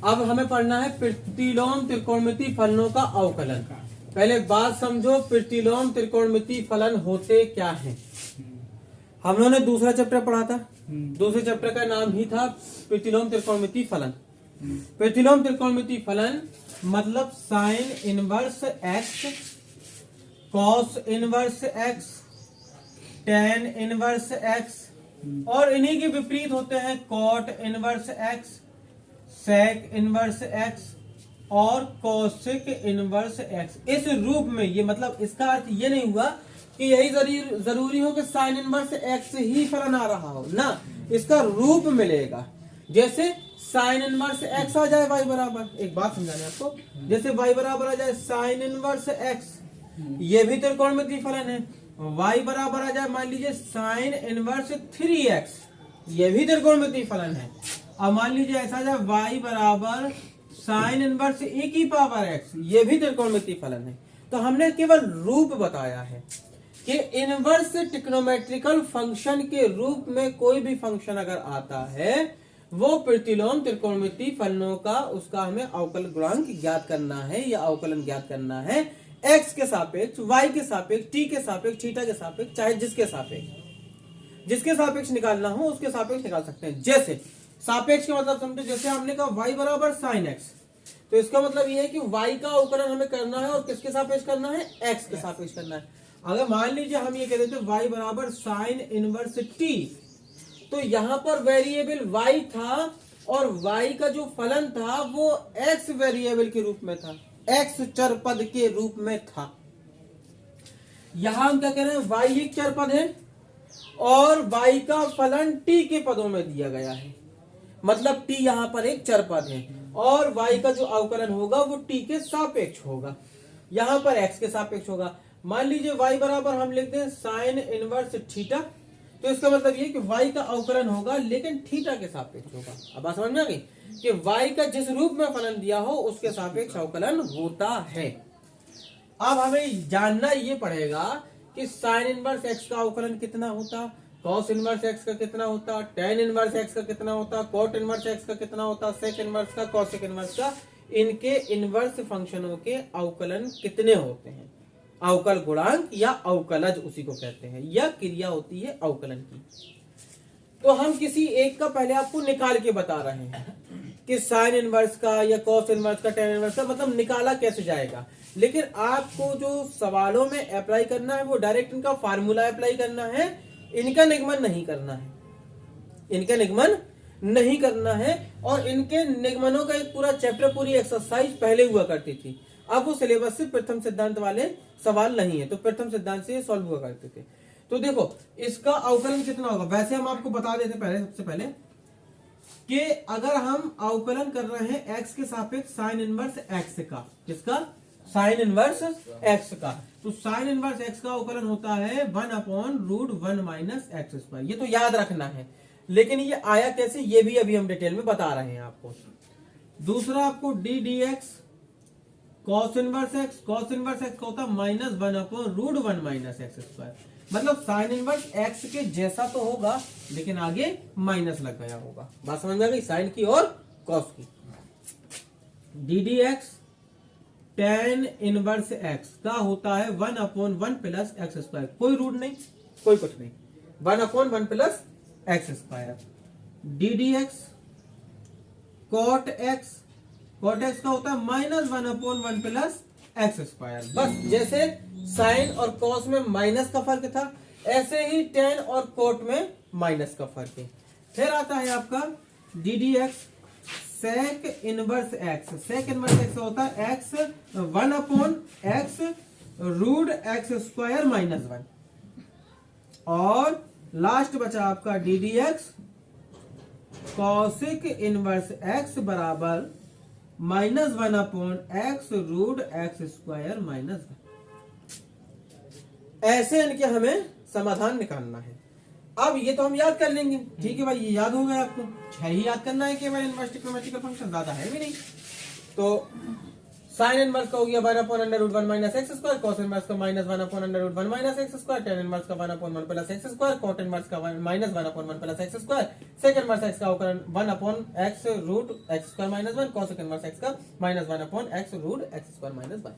अब हमें पढ़ना है प्रतिलोम त्रिकोणमितीय फलनों का अवकलन। पहले बात समझो, प्रतिलोम त्रिकोणमितीय फलन होते क्या हैं। हम लोगों ने दूसरा चैप्टर पढ़ा था, दूसरे चैप्टर का नाम ही था प्रतिलोम त्रिकोणमितीय फलन। प्रतिलोम त्रिकोणमितीय फलन मतलब sine inverse x, cos inverse x, tan inverse x, और इन्हीं के विपरीत होते हैं cot inverse x, sec inverse x और कोसेक इनवर्स एक्स। इस रूप में, ये मतलब इसका अर्थ ये नहीं हुआ कि यही जरूरी हो कि साइन इनवर्स एक्स ही फलन आ रहा हो ना, इसका रूप मिलेगा। जैसे साइन इनवर्स एक्स आ जाए वाई बराबर, एक बात समझाने आपको, जैसे वाई बराबर आ जाए साइन इनवर्स एक्स, ये भी त्रिकोणमितीय फलन है। वाई बराबर आ जाए मान लीजिए साइन इनवर्स 3x, ये भी त्रिकोणमितीय फलन है। अब मान लीजिए ऐसा आ जाए वाई बराबर साइन इनवर्स e की पावर x, ये भी त्रिकोणमितीय फलन है। तो हमने केवल रूप बताया है कि इनवर्स ट्रिग्नोमेट्रिकल फंक्शन के रूप में कोई भी फंक्शन अगर आता है वो प्रतिलोम त्रिकोणमितीय फलनों का, उसका हमें अवकल गुणांक ज्ञात करना है या अवकलन ज्ञात करना है। x के सापेक्ष, y के सापेक्ष, t के सापेक्ष, थीटा के सापेक्ष, चाहे जिसके सापेक्ष निकालना हो उसके सापेक्ष निकाल सकते हैं। जैसे सापेक्ष का मतलब समझो, जैसे हमने कहा y बराबर साइन x, तो इसका मतलब ये है कि y का अवकलन हमें करना है और किसके सापेक्ष करना है, x के सापेक्ष करना है। अगर मान लीजिए हम ये कह देते y बराबर साइन इनवर्स t, तो यहां पर वेरिएबल y था और y का जो फलन था वो x वेरिएबल के रूप में था, x चर पद के रूप में था। यहां हम क्या कह रहे हैं, y एक चर पद है और y का फलन t के पदों में दिया गया है, मतलब t यहां पर एक चर पद है और y का जो अवकलन होगा वो t के सापेक्ष होगा, यहां पर x के सापेक्ष होगा। मान लीजिए y बराबर हम लिखते हैं साइन इनवर्स थीटा, तो इसका मतलब ये कि y का अवकलन होगा लेकिन थीटा के सापेक्ष होगा। अब बात समझ में आ गई कि y का जिस रूप में फलन दिया हो उसके सापेक्ष अवकलन होता है। अब हमें जानना ये पड़ेगा कि साइन इनवर्स x का अवकलन कितना होता, कॉस इनवर्स x का कितना होता, टेन इनवर्स x का कितना होता, कोट इनवर्स x का कितना होता, सेक इनवर्स का, कॉसेक इनवर्स का, इनके इनवर्स फंक्शनों के अवकलन कितने होते हैं। अवकल गुणांक या अवकलज उसी को कहते हैं, यह क्रिया होती है अवकलन की। तो हम किसी एक का पहले आपको निकाल के बता रहे हैं कि साइन इनवर्स का या कॉस इनवर्स का, टेन इनवर्स का मतलब निकाला कैसे जाएगा। लेकिन आपको जो सवालों में अप्लाई करना है वो डायरेक्ट इनका फार्मूला अप्लाई करना है, इनका निगमन नहीं करना है, इनका निगमन नहीं करना है। और इनके निगमनों का एक पूरा चैप्टर, पूरी एक्सरसाइज पहले हुआ करती थी। अब वो सिलेबस से प्रथम सिद्धांत वाले सवाल नहीं है, तो प्रथम सिद्धांत से सॉल्व हुआ करते थे। तो देखो इसका अवकलन कितना होगा। वैसे हम आपको बता देते पहले, सबसे पहले कि अगर हम अवकलन कर रहे हैं x के सापेक्ष साइन इनवर्स x का, किसका, साइन इनवर्स x का, तो साइन इनवर्स x का अवकलन होता है 1/√1 माइनस एक्स स्क्वायर। ये तो याद रखना है, लेकिन ये आया कैसे ये भी अभी हम डिटेल में बता रहे हैं आपको। दूसरा आपको D d x cos inverse x, cos inverse x का होता है -1/√1 माइनस एक्स स्क्वायर, मतलब साइन इनवर्स एक्स के जैसा तो होगा लेकिन आगे माइनस लग गया होगा। बात समझ में आ गई, साइन की और कॉस की। D d x tan inverse x का होता है 1/1 प्लस एक्स स्क्वायर, कोई रूट नहीं, कोई कुछ नहीं, 1/1 plus x square. D d x cot x, cot x का होता है -1/1 प्लस एक्स स्क्वायर। बस जैसे साइन और कॉस में माइनस का फर्क था, ऐसे ही टेन और कोट में माइनस का फर्क है। फिर आता है आपका d d x sec inverse x, sec inverse x होता है एक्स 1/x स्क्वायर -1। और लास्ट बचा आपका d d x cosec inverse x बराबर -1/x√x स्क्वायर -1। ऐसे इनके हमें समाधान निकालना है। अब ये तो हम याद कर लेंगे, ठीक है भाई, ये याद हो गया आपको, 6 ही याद करना है केवल इनवर्स ट्रिग्नोमेट्रिकल फंक्शन, ज्यादा है भी नहीं। तो साइन इनवर्स का हो गया 1/√1 minus x square, cos inverse का -1/√1 minus x square, tan inverse का 1/1 plus x square, cot inverse का -1/1 plus x square, sec inverse x का अवकलन 1/x√x²-1, कॉसेक इनवर्स एक्स का -1/x√x²-1।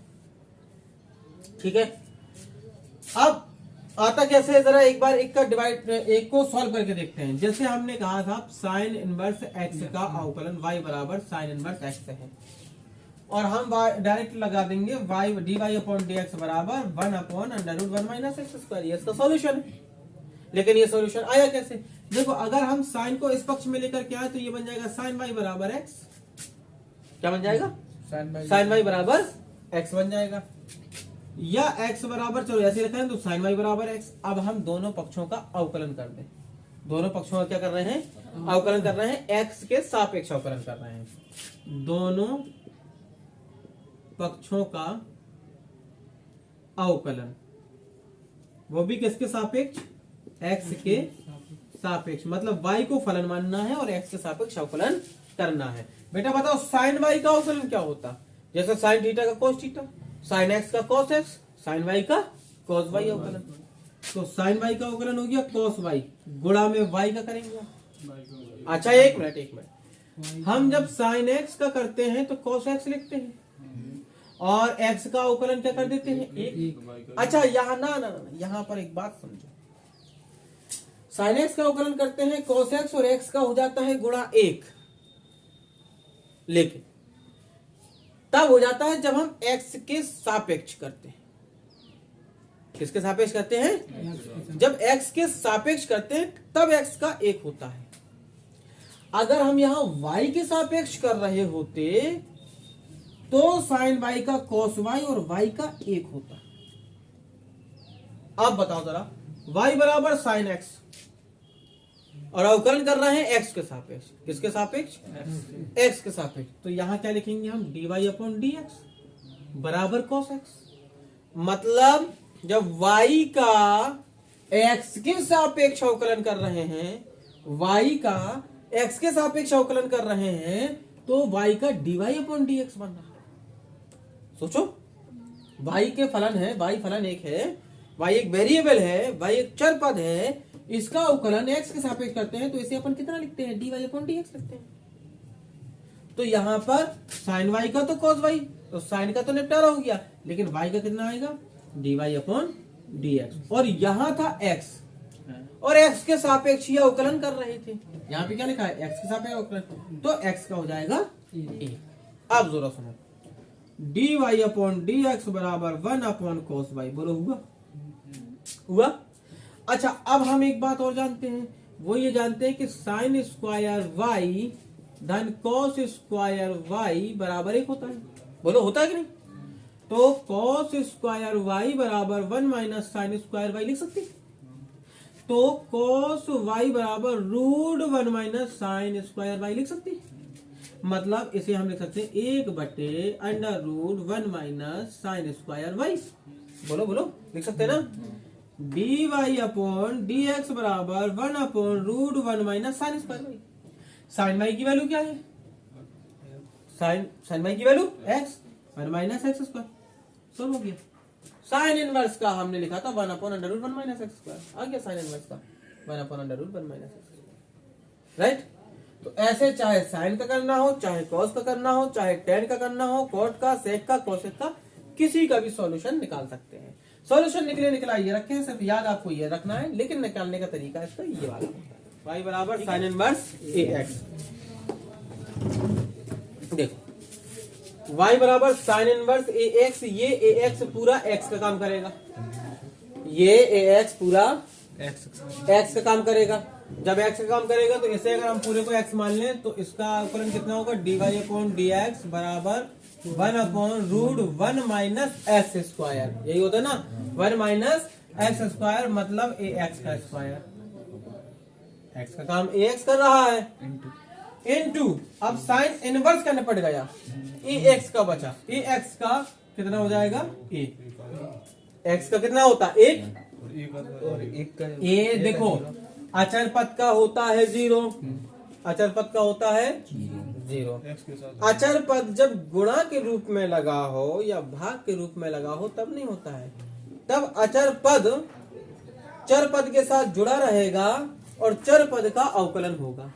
ठीक है, अब आता कैसे है, जरा एक बार एक का डिवाइड, एक को सॉल्व करके देखते हैं। जैसे हमने कहा था साइन इनवर्स एक्स का अवकलन y बराबर साइन इनवर्स एक्स है, और हम डायरेक्ट लगा देंगे y dy/dx बराबर 1/√1 माइनस एक्स स्क्वायर, ये इसका सॉल्यूशन है। लेकिन ये सॉल्यूशन आया कैसे, देखो अगर हम साइन को इस पक्ष में लेकर के आए तो ये बन जाएगा साइन y बराबर x, क्या बन जाएगा, साइन y बराबर x बन जाएगा, या x बराबर, चलो ऐसे लिखा है तो साइन y बराबर x। अब हम दोनों पक्षों का अवकलन कर दें, दोनों पक्षों का क्या कर रहे हैं, अवकलन कर रहे हैं, x के सापेक्ष अवकलन कर रहे हैं, दोनों पक्षों का अवकलन, वो भी किसके सापेक्ष, x के सापेक्ष, मतलब y को फलन मानना है और x के सापेक्ष अवकलन करना है। बेटा बताओ साइन y का अवकलन क्या होता, जैसे साइन थीटा का कोस थीटा, साइन x का कोस x, साइन y का कोस y अवकलन। तो साइन y का अवकलन हो गया कोस y, गुणा में y का करेंगे। अच्छा एक मिनट, हम जब साइन x का करते हैं तो कोस x लिखते हैं, और x का अवकलन क्या कर देते हैं, एक। अच्छा यहाँ ना यहाँ पर एक बात समझो, साइन x का अवकलन करते हैं कोस x और x का हो जाता है गुणा 1, लेकिन तब हो जाता है जब हम x के सापेक्ष करते हैं। किसके सापेक्ष करते हैं, जब x के सापेक्ष करते हैं तब x का 1 होता है। अगर हम यहां y के सापेक्ष कर रहे होते तो साइन y का cos y और y का 1 होता। अब बताओ जरा, y बराबर साइन x और अवकलन कर रहे हैं x के सापेक्ष, किसके सापेक्ष, x के सापेक्ष, तो यहां क्या लिखेंगे हम, dy/dx बराबर cos x। मतलब जब y का x के सापेक्ष अवकलन कर रहे हैं, y का x के सापेक्ष अवकलन कर रहे हैं, तो y का dy/dx बन रहा है। सोचो, y के फलन है, y फलन एक है, y एक वेरिएबल है, y एक चर पद है, इसका अवकलन x के सापेक्ष करते हैं तो इसे अपन कितना लिखते हैं, dy/dx लिखते हैं। तो यहां पर साइन y का तो cos y, तो साइन का तो निपटारा हो गया, लेकिन y का कितना आएगा, dy/dx, और यहां था x, और x के सापेक्ष ही अवकलन कर रहे थे, यहाँ पे क्या लिखा है, x के सापेक्ष अवकलन, तो x का हो जाएगा 1। अब जरा सुनो, dy/dx बराबर 1/cos y, बोलो हुआ। अच्छा अब हम एक बात और जानते हैं, वो ये जानते हैं कि साइन स्क्वायर y धन कॉस स्क्वायर y बराबर 1 होता है, बोलो होता है कि नहीं। तो कॉस स्क्वायर y बराबर 1 माइनस साइन स्क्वायर y लिख सकते, तो कॉस y बराबर √1 माइनस साइन स्क्वायर y लिख सकते। मतलब इसे हम लिख सकते हैं 1/√1 माइनस साइन स्क्वायर y, बोलो लिख सकते हैं ना। dy/dx बराबर 1/√1 minus sine square y। Sine y की वैल्यू क्या है, साइन y की value x, 1 minus x square, solve हो गया। साइन इनवर्स का हमने लिखा था 1/√1 माइनस एक्स स्क्वायर, आ गया साइन इनवर्स का 1/√1 माइनस एक्स स्क्वायर, राइट। तो ऐसे चाहे साइन का करना हो, चाहे कॉस का करना हो, चाहे टेन का करना हो, कॉट का, सेक का, कोसेक का, किसी का भी सॉल्यूशन निकाल सकते हैं। सॉल्यूशन निकला ये रखें, सिर्फ याद आपको ये रखना है, लेकिन निकालने का तरीका इसका ये वाला होता है, y बराबर साइन इनवर्स ax। देखो y बराबर साइन इनवर्स ax, ये ax पूरा x का काम करेगा, ये ax पूरा x का काम करेगा। जब x का काम करेगा तो इसे अगर हम पूरे को x मान लें तो इसका अवकलन कितना होगा, dy/dx बराबर 1/√1 माइनस एक्स स्क्वायर, यही होता है ना, 1 माइनस एक्स स्क्वायर, मतलब ax का स्क्वायर। x का काम ax कर रहा है, इनटू अब साइन इनवर्स करने पड़ गया, ax का बचा, ax का कितना हो जाएगा, a, x का कितना होता है 1, a देखो अचर पद का होता है 0, अचर पद का होता है 0। x के साथ अचर पद जब गुणा के रूप में लगा हो या भाग के रूप में लगा हो तब नहीं होता है, तब अचर पद चर पद के साथ जुड़ा रहेगा और चर पद का अवकलन होगा।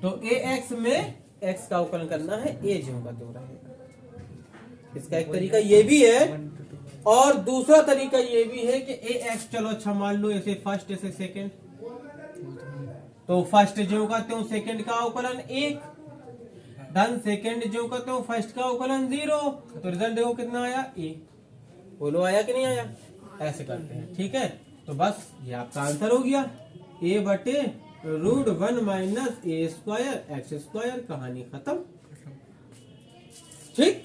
तो ax में x का अवकलन करना है, a जो होगा तो रहेगा। इसका एक तरीका ये भी है और दूसरा तरीका ये भी है कि ax, चलो अच्छा मान लो ऐसे फर्स्ट ऐसे सेकंड, तो फर्स्ट जो का त्यों सेकंड का अवकलन 1, डन सेकंड जो का त्यों फर्स्ट का अवकलन 0, तो रिजल्ट देखो कितना आया a। बोलो आया कि नहीं आया? ऐसे करते हैं, ठीक है। तो बस ये आपका आंसर हो गया, a बटे √1 minus a square x square, कहानी खत्म। ठीक,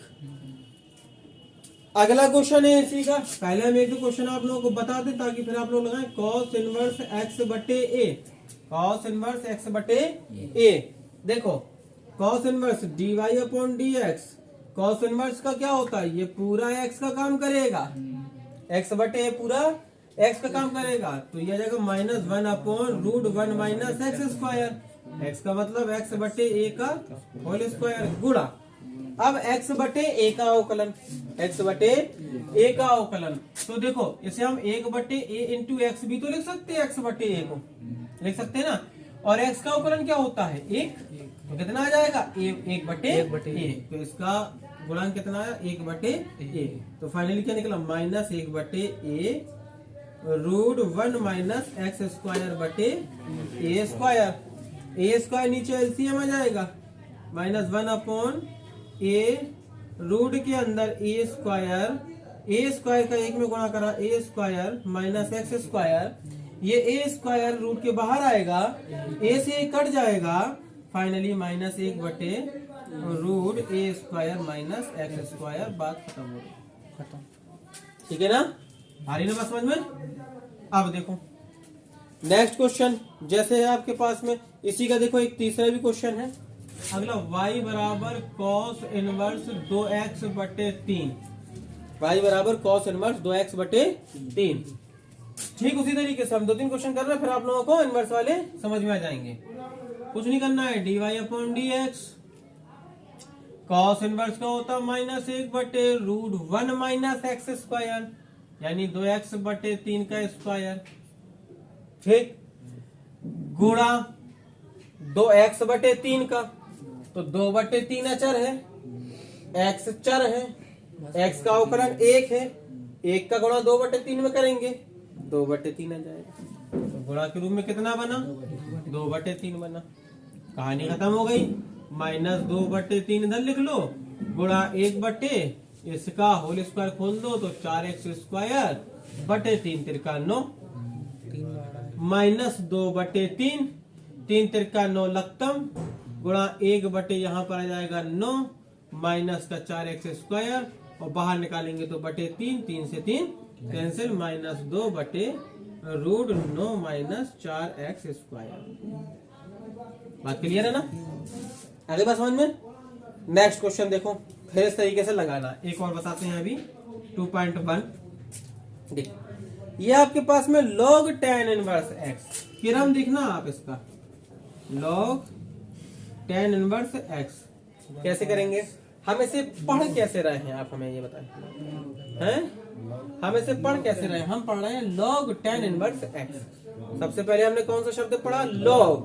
अगला क्वेश्चन है इसी का। पहले हम एक दो क्वेश्चन आप लोगों को बता दें ताकि फिर आप लोग लगाएं। cos इनवर्स x बटे a, cos इनवर्स x बटे a। देखो cos inverse dy upon dx, cos inverse का क्या होता है, ये पूरा x का काम करेगा, x बटे a पूरा x का काम करेगा, तो ये आ जाएगा -1 upon √1 minus x square, x का मतलब x बटे a का होल स्क्वायर गुणा अब x बटे a का अवकलन, x बटे a का अवकलन। तो देखो इसे हम 1 बटे a इंटू एक्स भी तो लिख सकते हैं, x बटे a को लिख सकते हैं ना, और x का अवकलन क्या होता है 1, तो कितना आ जाएगा 1 बटे a, तो इसका गुणांक कितना आया 1 बटे a, तो फाइनली क्या निकला -1 बटे a √1 माइनस x स्क्वायर बटे a स्क्वायर, a स्क्वायर नीचे एलसीएम आ जाएगा, -1 अपॉन a रूट के अंदर a स्क्वायर का 1 में गुणा करा a square minus x square, ये a स्क्वायर रूट के बाहर आएगा, a से कट जाएगा, फाइनली -1 बटे √a square minus x square, बात खत्म हो गई, खत्म। ठीक है ना, आ रही ना बात समझ में? अब देखो नेक्स्ट क्वेश्चन जैसे है आपके पास में, इसी का देखो एक तीसरा भी क्वेश्चन है। अगला y बराबर cos इनवर्स 2x बटे 3, y बराबर cos इनवर्स 2x बटे 3। ठीक उसी तरीके से हम 2-3 क्वेश्चन कर रहे हैं, फिर आप लोगों को इनवर्स वाले समझ में आ जाएंगे। कुछ नहीं करना है, dy upon dx, cos inverse का होता है -1 बटे √1 माइनस x स्क्वायर, यानी 2x बटे 3 का स्क्वायर, ठीक, गुणा 2x बटे 3 का, तो 2 बटे 3 अचर है, x चर है, x का अवकलन 1 है, 1 का गुणा 2 बटे 3 में करेंगे 2 बटे 3 आ जाएगा, तो गुणा के रूप में कितना बना 2 बटे 3 बना, कहानी खत्म हो गई। -2 बटे 3 इधर लिख लो, गुणा 1 बटे इसका होल स्क्वायर खोल दो तो 4x स्क्वायर बटे 3 तिरका 9, -2 बटे 3, 3 तिरका 9 लक्तम, गुणा 1 बटे यहाँ पर आ जाएगा 9 माइनस का 4x स्क्वायर, और बाहर निकालेंगे तो बटे 3, 3 से 3 कैंसिल, -2 बटे √9 माइनस 4x स्क्वायर। बात क्लियर है ना, आगे बात समझ में? नेक्स्ट क्वेश्चन देखो, फिर इस तरीके से लगाना, एक और बताते हैं अभी 2.1। देखो ये आपके पास में log tan इनवर्स x, किरम दिखना आप इसका log tan इनवर्स x कैसे करेंगे, हम इसे पढ़ कैसे रहे हैं, आप हमें ये बताएं हैं, हम इसे पढ़ कैसे रहे हैं? हम पढ़ रहे हैं log tan इनवर्स x। सबसे पहले हमने कौन सा शब्द पढ़ा log,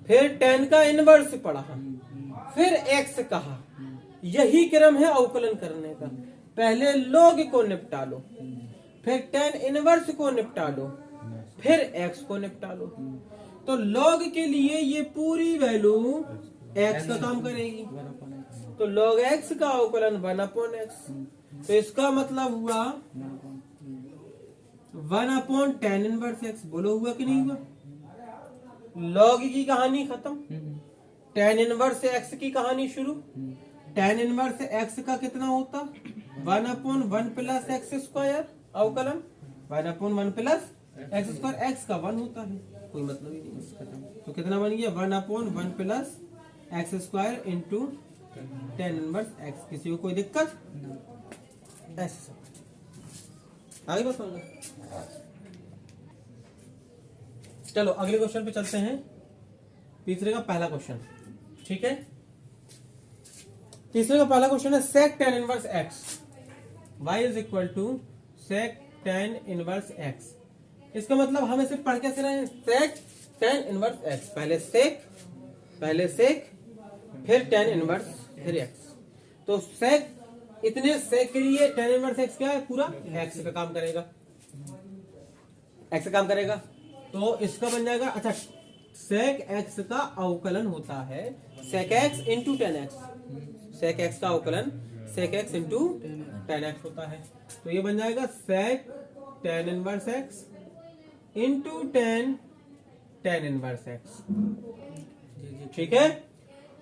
फिर tan का इनवर्स पढ़ा, फिर x कहा, यही क्रम है अवकलन करने का। पहले log को निपटा लो, फिर tan इनवर्स को निपटा लो, फिर x को निपटा लो। तो log के लिए ये पूरी वैल्यू x का काम करेगी, तो log x का अवकलन 1/x, तो इसका मतलब हुआ 1/tan इनवर्स x। बोलो हुआ कि नहीं हुआ? log की कहानी खत्म, tan इनवर्स x की कहानी शुरू। tan इनवर्स x का कितना होता 1/1 प्लस x स्क्वायर, अवकलन 1/1 प्लस x स्क्वायर, x का 1 होता है, कोई मतलब ही नहीं। तो कितना बन गया 1/1 plus x square into tan inverse x। किसी को कोई दिक्कत? ऐसे आगे बस समझो। चलो अगले क्वेश्चन पे चलते हैं, तीसरे का पहला क्वेश्चन, ठीक है। तीसरे का पहला क्वेश्चन है sec tan inverse x y is equal to sec tan inverse x। इसका मतलब हम इसे पढ़ कैसे रहे हैं, sec tan इनवर्स x, पहले sec फिर tan इनवर्स फिर x। तो sec इतने sec के लिए tan इनवर्स x क्या है, पूरा x का काम करेगा, x का काम करेगा। तो इसका बन जाएगा, अच्छा sec x का अवकलन होता है sec x into tan x, sec x का अवकलन sec x into tan x होता है। तो ये बन जाएगा sec tan inverse x into tan inverse x, ठीक है।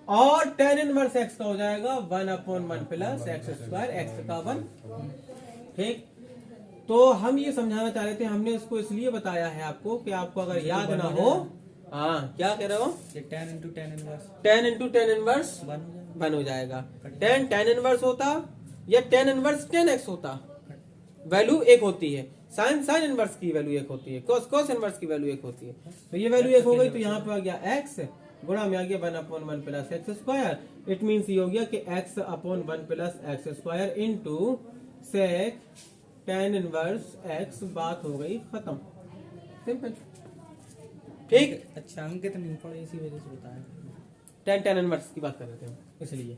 और tan इनवर्स x का हो जाएगा 1/1 प्लस एक्स स्क्वायर x का 1, ठीक। तो हम ये समझाना चाह रहे थे, हमने इसको इसलिए बताया है आपको कि आपको अगर याद ना हो, हाँ क्या कह रहे हो, tan इंटू tan इनवर्स 1 हो जाएगा। tan इनवर्स होता या tan इनवर्स tan x होता, वैल्यू एक होती है, sin इनवर्स की वैल्यू एक होती है, cos इनवर्स की वैल्यू एक होती है। तो ये वैल्यू एक हो गई, तो यहाँ पे आ गया x गुणा में आ गया 1/1 plus x square. It means ये हो गया कि x/1 plus x square into sec tan inverse x, बात हो गई खत्म, सिंपल, ठीक। अच्छा अंकित नहीं पढ़े इसी वजह से बताया, tan इनवर्स की बात कर रहे थे हम, इसलिए।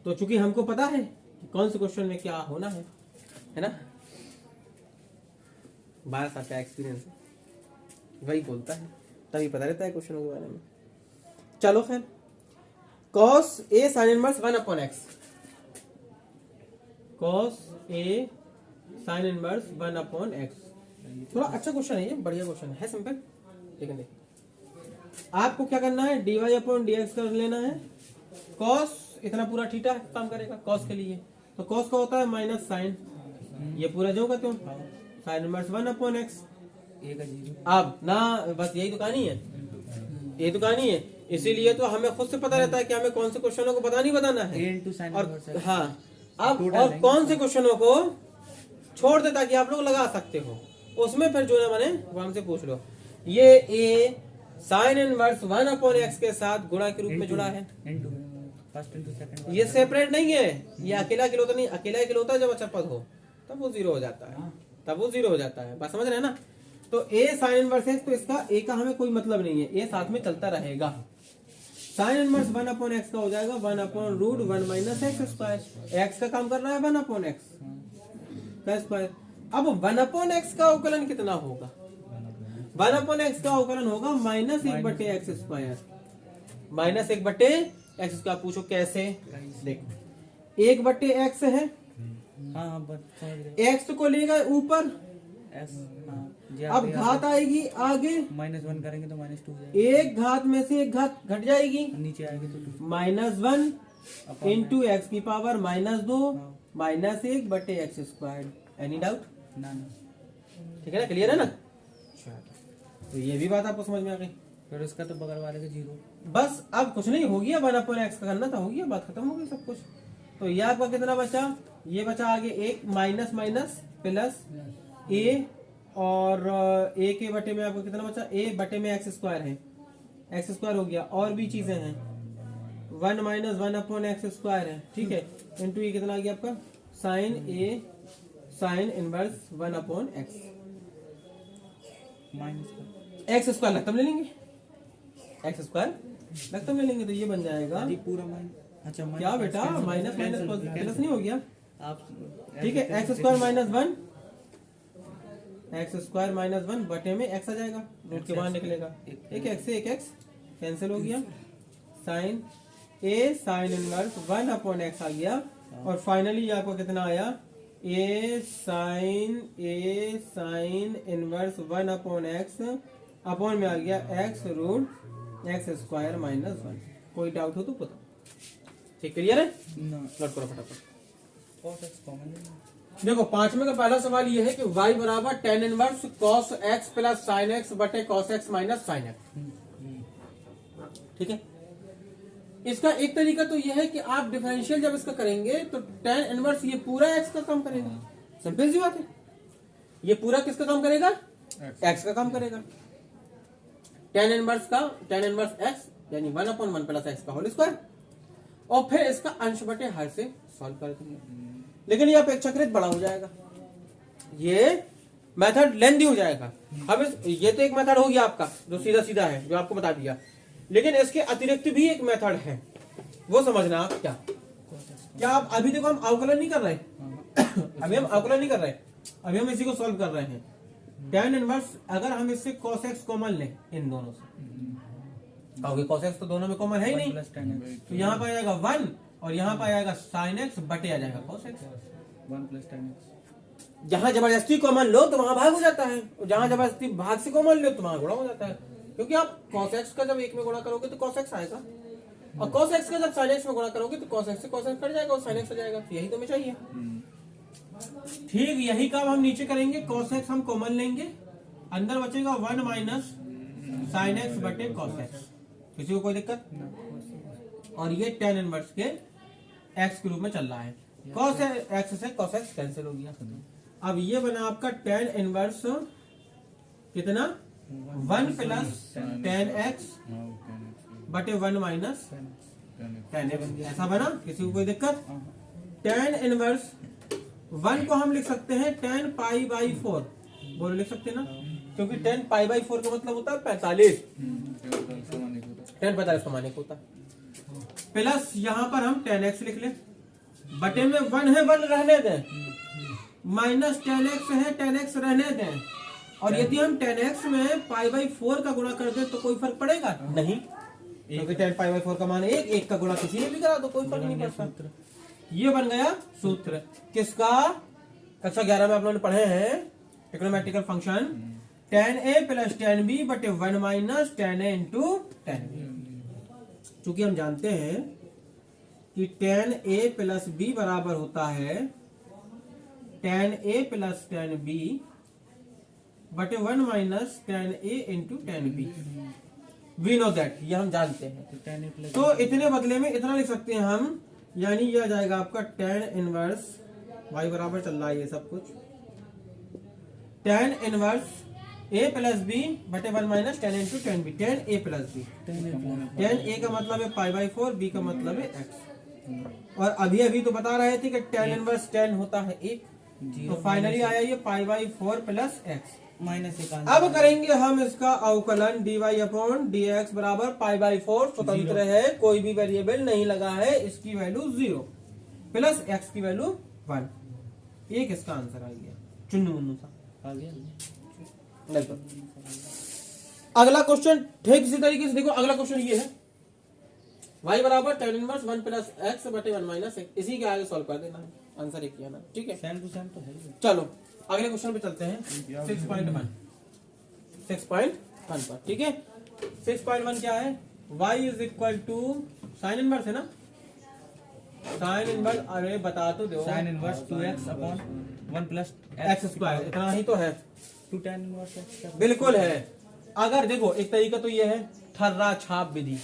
तो चूंकि हमको पता है कि कौन से क्वेश्चन में क्या होना है ना, 12 साल का एक्सपीरियंस वही बोलता है, तभी पता रहता है क्वेश्चनों के बारे में। चलो खैर, cos a sin inverse 1/x, cos a sin inverse 1/x, थोड़ा अच्छा क्वेश्चन है ये, बढ़िया क्वेश्चन है सिंपल। लेकिन देखिए आपको क्या करना है, dy/dx कर लेना है। cos इतना पूरा थीटा काम करेगा cos के लिए, तो cos का होता है माइनस साइन, ये पूरा जो का त्यों, sin इनवर्स 1/x। अब ना बस यही तो कहानी है, ये तो कहानी है, इसीलिए तो हमें खुद से पता रहता है कि हमें कौन से क्वेश्चनों को बताना है, और हाँ अब और कौन से क्वेश्चनों को छोड़ दे ताकि आप लोग लगा सकते हो, उसमें फिर जो है मैंने वो हमसे पूछ लो। ये a sin इनवर्स 1/x के साथ गुणा के रूप में जुड़ा है, ये सेपरेट नहीं है, ये अकेला अकेला नहीं, अकेला अकेला होता है जब अच्छा पद हो तब वो जीरो हो जाता है, तब वो जीरो हो जाता है, बात समझ रहे हैं ना। तो a sin इनवर्स x, तो इसका a का हमें कोई मतलब नहीं है, a साथ में चलता रहेगा। sin इनवर्स 1/x का हो जाएगा 1/√1 माइनस एक्स स्क्वायर, x का काम कर रहा है 1/x का स्क्वायर। अब 1/x का अवकलन कितना होगा, 1/x का अवकलन होगा -1/x स्क्वायर, -1/x स्क्वायर। पूछो कैसे, देखो 1/x है, x को लेगा ऊपर, अब घात आएगी आगे, -1 करेंगे तो -2 एक घात में से एक घात घट जाएगी, नीचे आएगी तो -1 इंटू एक्स की power -2 -1/x square. Any doubt, ठीक है ना, क्लियर है ना। तो ये भी बात आपको समझ में आ गई। फिर उसका तो बगल वाले का 0, बस अब कुछ नहीं, हो गया 1/x का करना था, हो गया, बात खत्म हो गई सब कुछ। तो ये आपका कितना बचा, ये बचा आगे एक माइनस माइनस प्लस a, और a के बटे में आपको कितना बचा, a बटे में एक्स स्क्वायर है, एक्स स्क्वायर हो गया, और भी चीजें हैं 1 - 1/x स्क्वायर है, ठीक है, इंटू ये कितना आ गया आपका sine a sine inverse 1/x, x square लगता ले लेंगे, एक्स स्क्वायर लगता ले लेंगे, तो ये बन जाएगा पूरा अच्छा क्या बेटा, माइनस माइनस प्लस नहीं हो गया आप, ठीक है, एक्स स्क्वायर -1 एक्स स्क्वायर -1 बटे में एक्स आ जाएगा, रूट के बाहर निकलेगा, एक एक्स से एक एक्स कैंसिल हो गया, sine a sine inverse 1/x आ गया, और फाइनली आपको कितना आया, a sine inverse 1/x upon में आ गया x रूट एक्स स्क्वायर -1। कोई डाउट हो तो पूछो, ठीक, क्लियर है, नोट करो फटाफट। देखो 5वें का पहला सवाल ये है कि y बराबर tan inverse cos x plus sin x बटे cos x minus sin x, ठीक है। इसका एक तरीका तो यह है कि आप डिफरेंशियल जब इसका करेंगे तो tan इनवर्स ये पूरा x का काम करेगा, सिंपल सी बात है, ये पूरा किसका काम करेगा, x का काम करेगा। tan इनवर्स x यानी 1/1 प्लस x का होल स्क्वायर, और फिर इसका अंश बटे हर से सॉल्व कर देंगे। लेकिन ये अपेक्षाकृत बड़ा हो जाएगा, ये मेथड लेंदी हो जाएगा। अब ये तो एक मेथड हो गया आपका जो सीधा सीधा है, जो आपको बता दिया, लेकिन इसके अतिरिक्त भी एक मेथड है, वो समझना आप। क्या आप अभी देखो हम अवकलन नहीं कर रहे अभी हम अवकलन नहीं कर रहे, अभी हम इसी को सॉल्व कर रहे हैं। tan इनवर्स अगर हम इससे cos x कॉमन लें इन दोनों से, क्योंकि cos x तो दोनों में कॉमन है ही नहीं, तो यहाँ पर आ जाएगा 1 और यहाँ पर आ जाएगा sin x बटे आ जाएगा cos x। 1 + tan x। जहां जबरदस्ती कॉमन लो तो वहां भाग हो जाता है, और जहां जबरदस्ती भाग से कॉमन लो तो वहां गुणा हो जाता है, क्योंकि आप cos x का जब एक में गुणा करोगे तो cos x आएगा, और cos x का जब sin x में गुणा करोगे तो cos x से cos x कट जाएगा और sin x आ जाएगा। तो यही तो हमें चाहिए। ठीक यही काम हम नीचे करेंगे। cos x हम कॉमन लेंगे, अंदर बचेगा 1 माइनस sin x बटे cos x। किसी को कोई दिक्कत? और ये tan इनवर्स के x के रूप में चल रहा है। cos x से cos x कैंसिल हो गया। अब ये बना आपका tan इनवर्स कितना 1 प्लस tan x बटे 1 माइनस tan x, ऐसा बना। किसी को कोई दिक्कत? tan इनवर्स 1 को हम लिख सकते हैं tan पाई बाई 4, बोलो लिख सकते हैं ना, क्योंकि tan पाई बाई 4 का मतलब होता है 45, tan 45 समानिक होता है। प्लस यहाँ पर हम tan x लिख ले, बटे में 1 है 1 रहने दें, माइनस tan x है tan x रहने दें, और यदि हम tan x में पाई बाई 4 का गुणा कर दें तो कोई फर्क पड़ेगा नहीं, क्योंकि tan पाई बाई 4 का मान 1 का गुणा किसी ने भी करा तो कोई फर्क नहीं पड़ता। ये बन गया सूत्र किसका? कक्षा 11 में आप लोगों ने पढ़े हैं trigonometrical function tan a plus tan b बटे 1 minus tan a into tan b। चूंकि हम जानते हैं कि tan a प्लस b बराबर होता है tan a plus tan b बटे 1 minus tan a into tan b। We know that, ये हम जानते हैं। तो इतने बदले में इतना लिख सकते हैं हम, यानी यह जाएगा आपका tan इनवर्स y बराबर चल रहा है ये सब कुछ, tan inverse a plus b बटे 1 minus tan into tan b, tan a plus b. tan a का मतलब है पाई बाई 4, b का मतलब है x। और अभी अभी तो बता रहे थे कि tan इनवर्स tan होता है 1, तो फाइनली आया ये pi by 4 plus x minus 1। अब करेंगे हम इसका अवकलन dy अपॉन dx बराबर पाई बाई 4, स्वतंत्र है, कोई भी वेरिएबल नहीं लगा है, इसकी वैल्यू 0 प्लस x की वैल्यू 1। एक इसका आंसर आ गया चुन्नू मुन्नू सा आ गया। अगला क्वेश्चन ठीक इसी तरीके से देखो। अगला क्वेश्चन ये है y बराबर tan इनवर्स 1 प्लस x बटे 1 माइनस x, इसी के आगे सॉल्व कर देना है, आंसर एक किया ना। ठीक है, सेम टू सेम तो है। चलो अगले क्वेश्चन पे चलते हैं 6.1 पर। ठीक है, 6.1 क्या है? y is equal to sine inverse है ना, साइन इनवर्स, अरे बता तो दो, sin inverse 2x upon 1 plus x square, इतना ही तो है। 2 tan इनवर्स x बिल्कुल है। अगर देखो एक तरीका तो ये है थर्रा छाप विधि,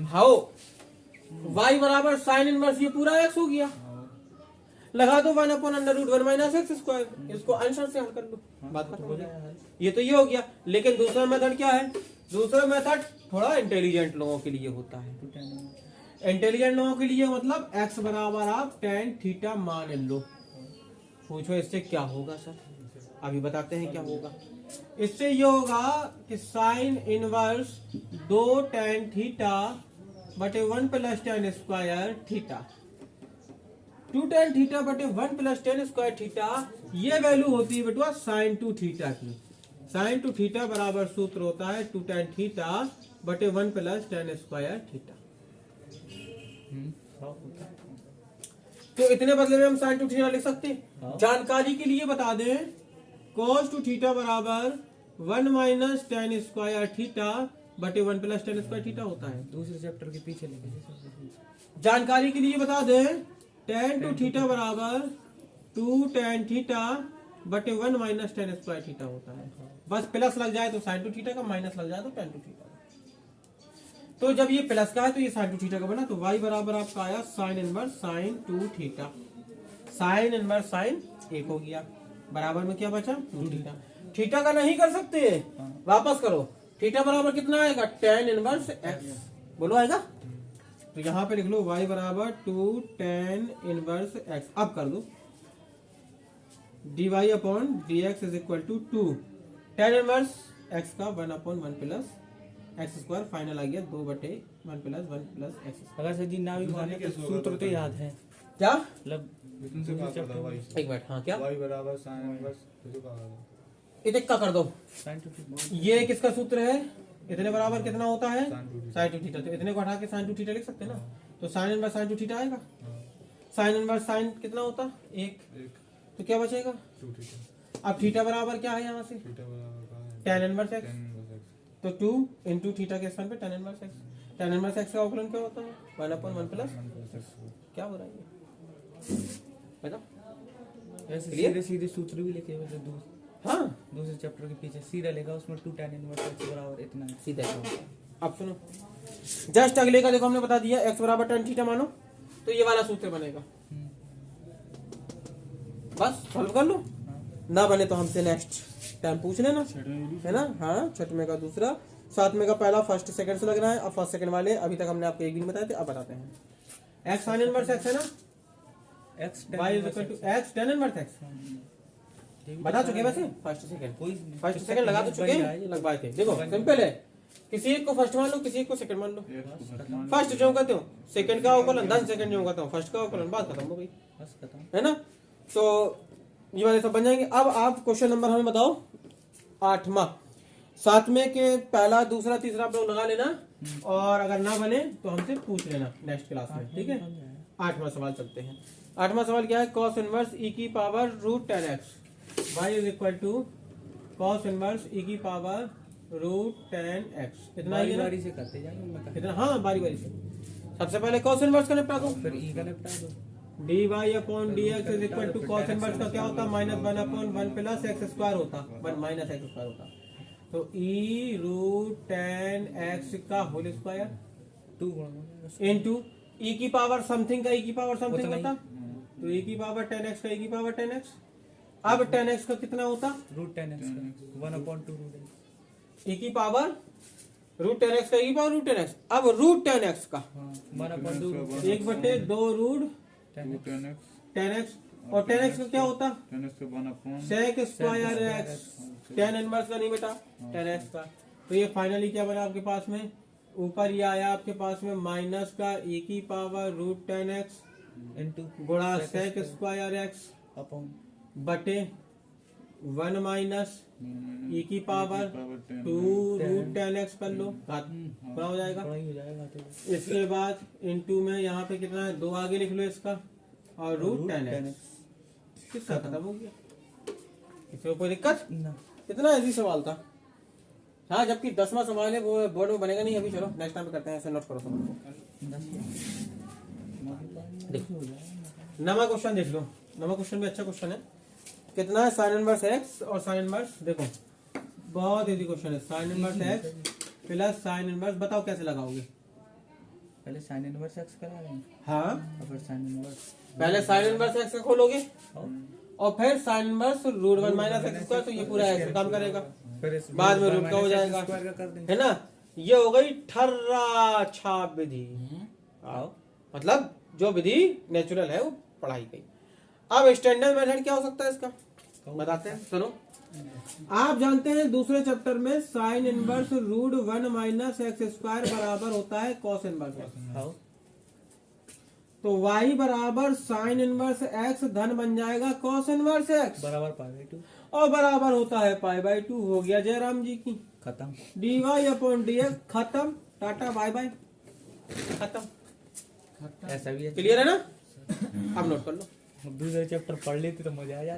हाउ y बराबर साइन इनवर्स ये पूरा x हो गया, लगा दो 1 upon under root 1 minus x square, इसको आंसर से हल कर लो, बात खत्म हो जाएगा। ये तो ये हो गया। लेकिन दूसरा मेथड क्या है? दूसरा मेथड थोड़ा इंटेलिजेंट लोगों के लिए होता है। इंटेलिजेंट लोगों के लिए मतलब x बराबर आप tan थीटा मान लो। पूछो इससे क्या होगा सर? अभी बताते हैं क्या होगा। इससे ये होगा कि साइन इनवर्स 2 tan थीटा बटे 1 plus tan square theta, 2 tan theta बटे 1 प्लस tan स्क्वायर थीटा, ये वैल्यू होती है बेटवा साइन 2 थीटा की। साइन 2 थीटा बराबर सूत्र होता है 2 tan थीटा बटे 1 प्लस tan स्क्वायर थीटा। तो इतने बदले में हम साइन 2 थीटा लिख सकते हैं। जानकारी के लिए बता दें, cos 2 थीटा बराबर 1 माइनस tan स्क्वायर थीटा बटे 1 प्लस tan स्क्वायर थीटा होता है। दूसरे चैप्टर के पीछे लिखे। जानकारी के लिए बता दें, tan 2 थीटा बराबर 2 tan थीटा बटे 1 माइनस tan स्क्वायर थीटा होता है। बस प्लस लग जाए तो sin 2 थीटा का, माइनस लग जाए तो tan 2 थीटा का। तो जब ये प्लस का है तो ये sin 2 थीटा का बना, तो y बराबर आपका आया sine inverse sin 2 theta, sine inverse sine 1 हो गया, बराबर में क्या बचा 2 थीटा। थीटा का नहीं कर सकते, वापस करो। थीटा बराबर कितना आएगा? tan इनवर्स x, बोलो आएगा तो यहाँ पे लिख लो y बराबर 2 tan इनवर्स x। अब कर दो dy upon d x is equal to 2 tan inverse x का 1/1 प्लस एक्स स्क्वायर, फाइनल आ गया 2/1 प्लस एक्स। अगर सर जी ना भी माने तो सूत्र तो याद है क्या मतलब इतने से बात करता भाई एक मिनट, हाँ क्या y बराबर sin इनवर्स तो का इतने का कर दो। sin 2 ये किसका सूत्र है, इतने बराबर कितना होता है sin 2 साइन टू थीटा। तो इतने को हटा के साइन टू थीटा लिख सकते हैं ना, तो sine inverse sine to theta आएगा। साइन इनवर्स साइन कितना होता एक, तो क्या बचेगा। 2 थीटा अब थीटा बराबर क्या है यहाँ से थीटा बराबर का है tan inverse x, tan inverse x तो 2 इंटू थीटा के स्थान पे tan inverse x। tan inverse x का अवकलन क्या होता है 1/1 प्लस, 1 प्लस x क्या हो रहा है ये बताओ। ऐसे Clear? सीधे सीधे सूत्र भी लिखे हुए थे हाँ दूसरे चैप्टर के पीछे सीधा लिखा उसमें 2 tan इनवर्स x बराबर इतना है। सीधा ही। अब सुनो जस्ट अगले का देखो हमने बता दिया x बराबर tan थीटा मानो, तो ये वाला सूत्र बनेगा। बस सॉल्व कर लो, ना बने तो हमसे नेक्स्ट टाइम पूछ लेना, है ना। हाँ छठवें का दूसरा, सातवें का पहला फर्स्ट सेकंड से लग रहा है। अब फर्स्ट सेकंड वाले अभी तक हमने आपको एक भी नहीं बताए थे, अब बताते हैं। x sin इनवर्स x है ना, x y is equal to x tan inverse x बता चुके वैसे फर्स्ट सेकंड, कोई फर्स्ट सेकंड लगा तो चुके हैं, लगवाए थे। देखो सिंपल है, किसी एक को फर्स्ट मान लो, किसी एक को सेकंड मान लो। फर्स्ट जो कहते हो सेकंड का अवकलन 10 सेकंड जो कहता हूँ फर्स्ट का अवकलन, बात खत्म हो गई, बस खत्म। है ना। तो ये वाले सब बन जाएंगे। अब आप क्वेश्चन नंबर हमें बताओ 8वां, 7वें के पहला दूसरा तीसरा आप लोग लगा लेना, और अगर ना बने तो हमसे पूछ लेना नेक्स्ट क्लास में, ठीक है। 8वां सवाल चलते हैं। 8वां सवाल क्या है, cos इनवर्स e की power root tan x y is equal to cos inverse e की पावर रूट tan x। इतना ही है ना? बारी से करते जाएंगे मैं इतना, हाँ बारी बारी से। सबसे पहले cos इनवर्स का निपटा दो, फिर e का निपटा दो। dy upon dx is equal to cos inverse का क्या होता है -1/1 प्लस एक्स स्क्वायर होता, 1 माइनस एक्स स्क्वायर होता। तो e रूट tan x का होल स्क्वायर 2 गुणा इनटू e की पावर समथिंग का e की पावर समथिंग उतना ही। होता, तो e की पावर tan x का e की पावर tan x। अब tan x का कितना होता, रूट tan x का 1/2 रूट x। e की पावर रूट tan x का e की पावर रूट tan x। अब रूट tan x का हाँ 1/2 root 1/2 root tan x। tan x, और tan x का क्या होता tan x का 1/, sec square x, tan inverse का नहीं बेटा tan x का। तो ये फाइनली क्या बना आपके पास में, ऊपर ये आया आपके पास में माइनस का e की power root tan x into गुणा sec स्क्वायर x अपॉन बटे 1 माइनस e की पावर 2 रूट tan x कर लो, घात पूरा हो जाएगा। बड़ा ही हो जाएगा तो इसके बाद इनटू में यहाँ पे कितना है 2 आगे लिख लो इसका, और रूट tan x किसका खत्म हो गया। इसमें कोई दिक्कत, ना इतना इजी सवाल था। हाँ जबकि 10वां सवाल है वो बोर्ड में बनेगा नहीं अभी, चलो नेक्स्ट टाइम पे करते हैं, ऐसे नोट करो सब। देखो नवा क्वेश्चन देख लो, नवा क्वेश्चन भी अच्छा क्वेश्चन है। कितना है साइन इनवर्स x और साइन इनवर्स, देखो बहुत इजी क्वेश्चन है। Sign inverse x plus sine inverse, बताओ कैसे लगाओगे। पहले sin इनवर्स x करा लेंगे हाँ और फिर sin इनवर्स पहले साइन इनवर्स x का खोलोगे और और फिर sine inverse root 1 minus x square, तो ये पूरा ऐसे काम करेगा, फिर इस बाद में रूट का हो जाएगा, स्क्वायर का कर देंगे। है ना। ये हो गई ठर्रा छाप विधि, आओ मतलब जो विधि नेचुरल है वो पढ़ाई गई। अब स्टैंडर्ड मेथड क्या हो सकता है इसका, बताते हैं सुनो। आप जानते हैं दूसरे चैप्टर में sine inverse root 1 minus x square बराबर होता है कॉस इनवर्स एक्स। आओ तो y बराबर साइन इनवर्स x धन बन जाएगा कॉस इनवर्स x, बराबर π/2 और बराबर होता है π/2। हो गया जयराम जी की खत्म। dy अपॉन dx खत्म, टाटा बाय बाय, खत्म। ऐसा भी है। क्लियर है ना, अब नोट कर लो। दूसरे चैप्टर पढ़ लेते तो मजा आ जाता।